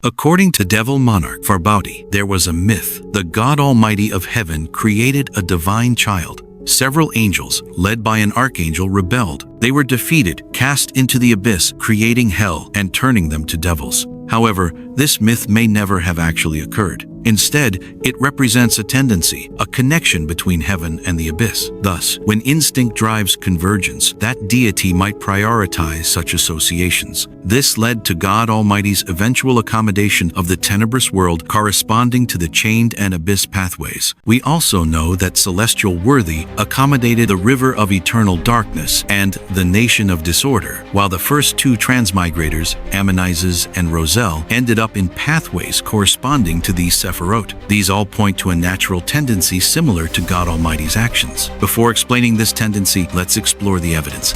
According to Devil Monarch Farbauti, there was a myth. The God Almighty of heaven created a divine child. Several angels, led by an archangel, rebelled. They were defeated, cast into the abyss, creating hell and turning them to devils. However, this myth may never have actually occurred. Instead, it represents a tendency, a connection between heaven and the abyss. Thus, when instinct drives convergence, that deity might prioritize such associations. This led to God Almighty's eventual accommodation of the tenebrous world corresponding to the chained and abyss pathways. We also know that celestial worthy accommodated the river of eternal darkness and the nation of disorder, while the first two transmigrators, Ammonises and Roselle, ended up in pathways corresponding to these sefirot. These all point to a natural tendency similar to God Almighty's actions. Before explaining this tendency, let's explore the evidence.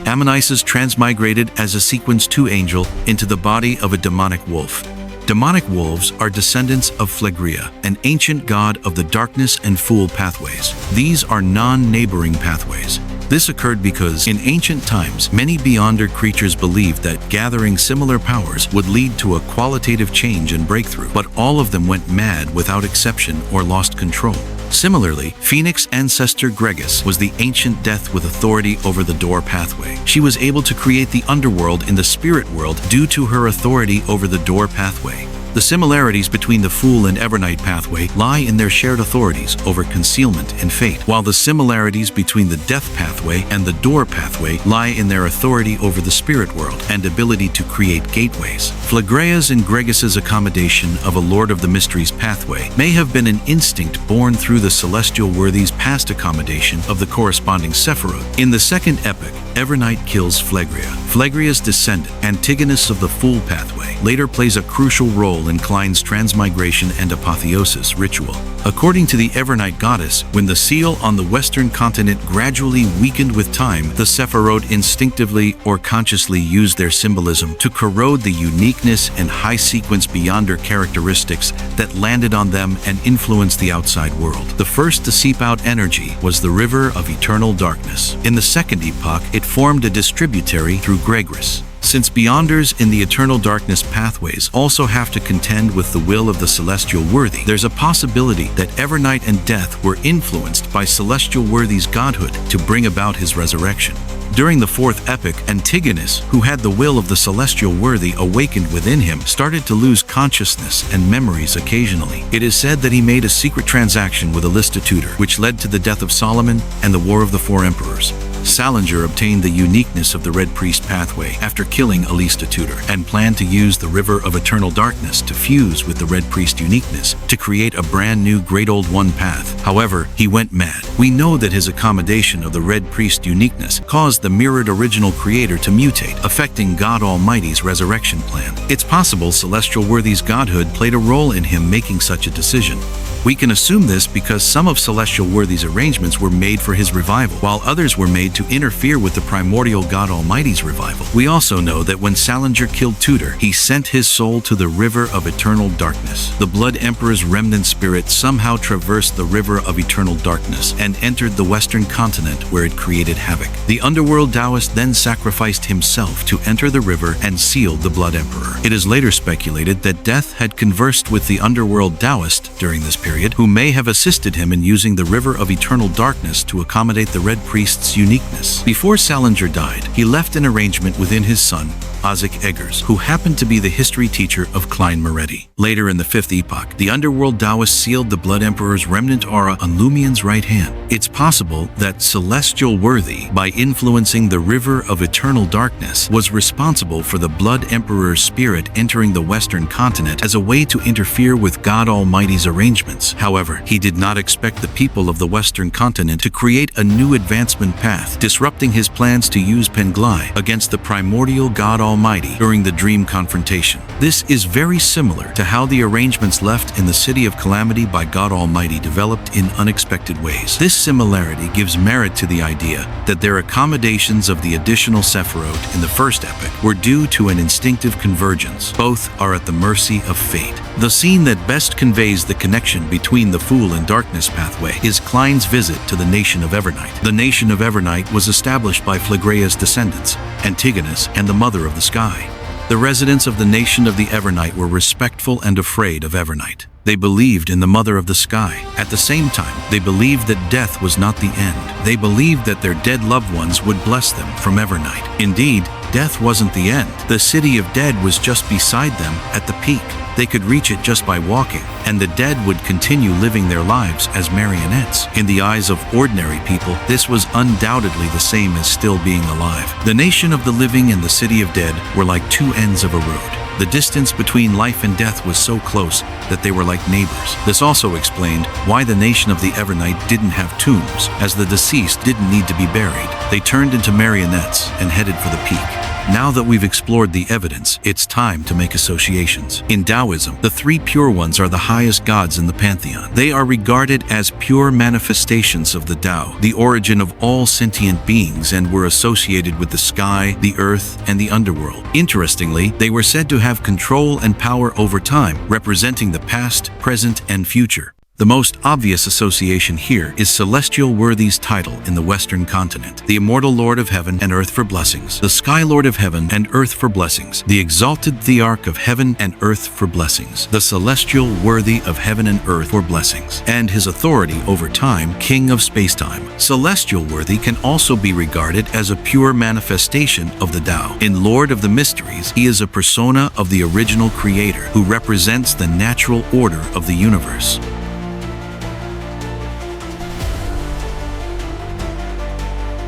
Ammonises transmigrated as a sequence 2 angel into the body of a demonic wolf. Demonic wolves are descendants of Flegrea, an ancient god of the darkness and fool pathways. These are non-neighboring pathways. This occurred because, in ancient times, many Beyonder creatures believed that gathering similar powers would lead to a qualitative change and breakthrough, but all of them went mad without exception or lost control. Similarly, Phoenix ancestor Gregus was the ancient death with authority over the door pathway. She was able to create the underworld in the spirit world due to her authority over the door pathway. The similarities between the Fool and Evernight pathway lie in their shared authorities over concealment and fate, while the similarities between the death pathway and the door pathway lie in their authority over the spirit world and ability to create gateways. Flegrea's and Gregus's accommodation of a Lord of the Mysteries pathway may have been an instinct born through the celestial worthy's past accommodation of the corresponding sefirot. In the second epoch, Evernight kills Flegrea. Flegrea's descendant, Antigonus of the Fool pathway, later plays a crucial role in Klein's transmigration and apotheosis ritual. According to the Evernight goddess, when the seal on the western continent gradually weakened with time, the sefirot instinctively or consciously used their symbolism to corrode the uniqueness and high-sequence Beyonder characteristics that landed on them and influenced the outside world. The first to seep out energy was the river of eternal darkness. In the second epoch, it formed a distributary through Gregris. Since Beyonders in the eternal darkness pathways also have to contend with the will of the celestial worthy, there's a possibility that Evernight and Death were influenced by celestial worthy's godhood to bring about his resurrection. During the fourth epoch, Antigonus, who had the will of the celestial worthy awakened within him, started to lose consciousness and memories occasionally. It is said that he made a secret transaction with Alista Tudor, which led to the death of Solomon and the War of the Four Emperors. Salinger obtained the uniqueness of the Red Priest pathway after killing Alista Tudor and planned to use the River of Eternal Darkness to fuse with the Red Priest uniqueness to create a brand new Great Old One path. However, he went mad. We know that his accommodation of the Red Priest uniqueness caused the mirrored original creator to mutate, affecting God Almighty's resurrection plan. It's possible Celestial Worthy's godhood played a role in him making such a decision. We can assume this because some of Celestial Worthy's arrangements were made for his revival, while others were made to interfere with the primordial God Almighty's revival. We also know that when Salinger killed Tudor, he sent his soul to the River of Eternal Darkness. The Blood Emperor's remnant spirit somehow traversed the River of Eternal Darkness and entered the Western continent where it created havoc. The underworld Taoist then sacrificed himself to enter the river and sealed the Blood Emperor. It is later speculated that Death had conversed with the underworld Taoist during this period, who may have assisted him in using the River of Eternal Darkness to accommodate the Red Priest's uniqueness. Before Salinger died, he left an arrangement within his son, Isaac Eggers, who happened to be the history teacher of Klein Moretti. Later in the fifth epoch, the underworld Taoist sealed the Blood Emperor's remnant aura on Lumien's right hand. It's possible that Celestial Worthy, by influencing the River of Eternal Darkness, was responsible for the Blood Emperor's spirit entering the Western continent as a way to interfere with God Almighty's arrangements. However, he did not expect the people of the Western continent to create a new advancement path, disrupting his plans to use Penglai against the primordial God Almighty during the dream confrontation. This is very similar to how the arrangements left in the City of Calamity by God Almighty developed in unexpected ways. This similarity gives merit to the idea that their accommodations of the additional sefirot in the first epic were due to an instinctive convergence. Both are at the mercy of fate. The scene that best conveys the connection between the Fool and Darkness pathway is Klein's visit to the nation of Evernight. The nation of Evernight was established by Flegrea's descendants, Antigonus and the Mother of the Sky. The residents of the nation of the Evernight were respectful and afraid of Evernight. They believed in the Mother of the Sky. At the same time, they believed that death was not the end. They believed that their dead loved ones would bless them from Evernight. Indeed, death wasn't the end. The city of dead was just beside them at the peak. They could reach it just by walking, and the dead would continue living their lives as marionettes. In the eyes of ordinary people, this was undoubtedly the same as still being alive. The nation of the living and the city of dead were like two ends of a road. The distance between life and death was so close that they were like neighbors. This also explained why the nation of the Evernight didn't have tombs, as the deceased didn't need to be buried. They turned into marionettes and headed for the peak. Now that we've explored the evidence, it's time to make associations. In Taoism, the three pure ones are the highest gods in the pantheon. They are regarded as pure manifestations of the Tao, the origin of all sentient beings, and were associated with the sky, the earth, and the underworld. Interestingly, they were said to have control and power over time, representing the past, present, and future. The most obvious association here is Celestial Worthy's title in the Western continent, the Immortal Lord of Heaven and Earth for Blessings, the Sky Lord of Heaven and Earth for Blessings, the Exalted Thearch of Heaven and Earth for Blessings, the Celestial Worthy of Heaven and Earth for Blessings, and his authority over time, King of Spacetime. Celestial Worthy can also be regarded as a pure manifestation of the Tao. In Lord of the Mysteries, he is a persona of the original creator who represents the natural order of the universe.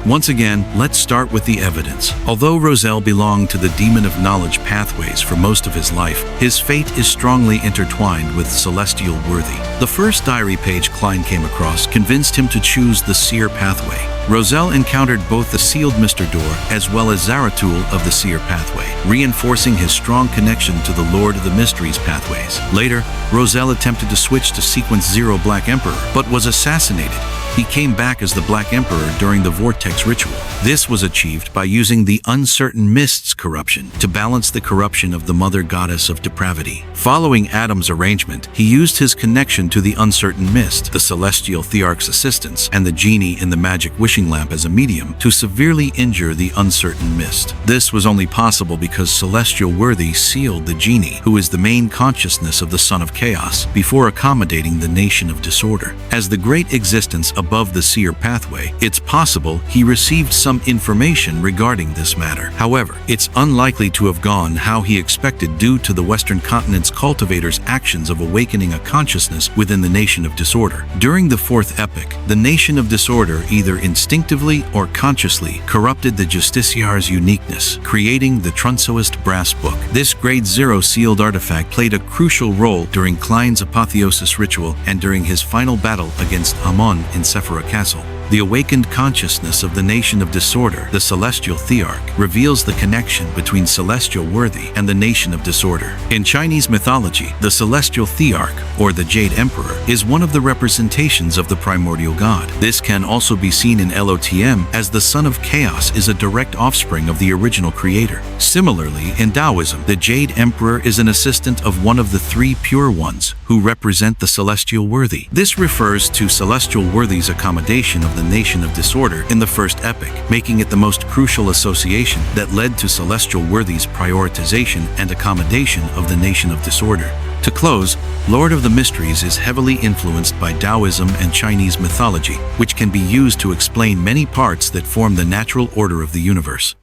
Once again, let's start with the evidence. Although Roselle belonged to the demon of knowledge pathways for most of his life, his fate is strongly intertwined with Celestial Worthy. The first diary page Klein came across convinced him to choose the seer pathway. Roselle encountered both the sealed Mr. Door as well as Zaratul of the seer pathway, reinforcing his strong connection to the Lord of the Mysteries pathways. Later, Roselle attempted to switch to Sequence 0 Black Emperor, but was assassinated. He came back as the Black Emperor during the Vortex ritual. This was achieved by using the Uncertain Mist's corruption to balance the corruption of the Mother Goddess of Depravity. Following Adam's arrangement, he used his connection to the Uncertain Mist, the Celestial Thearch's assistants, and the genie in the magic wishing lamp as a medium to severely injure the Uncertain Mist. This was only possible because Celestial Worthy sealed the genie, who is the main consciousness of the Son of Chaos, before accommodating the Nation of Disorder. As the great existence above the seer pathway, it's possible he received some information regarding this matter. However, it's unlikely to have gone how he expected due to the Western continent's cultivators' actions of awakening a consciousness within the Nation of Disorder. During the fourth epic, the Nation of Disorder either instinctively or consciously corrupted the Justiciar's uniqueness, creating the Trunsoist brass book. This Grade 0 sealed artifact played a crucial role during Klein's apotheosis ritual and during his final battle against Amon in Sefirot Castle. The awakened consciousness of the Nation of Disorder, the Celestial Thearch, reveals the connection between Celestial Worthy and the Nation of Disorder. In Chinese mythology, the Celestial Thearch, or the Jade Emperor, is one of the representations of the primordial god. This can also be seen in LOTM, as the Son of Chaos is a direct offspring of the original creator. Similarly, in Taoism, the Jade Emperor is an assistant of one of the three pure ones, who represent the Celestial Worthy. This refers to Celestial Worthy's accommodation of the Nation of Disorder in the first epic, making it the most crucial association that led to Celestial Worthy's prioritization and accommodation of the Nation of Disorder. To close, Lord of the Mysteries is heavily influenced by Taoism and Chinese mythology, which can be used to explain many parts that form the natural order of the universe.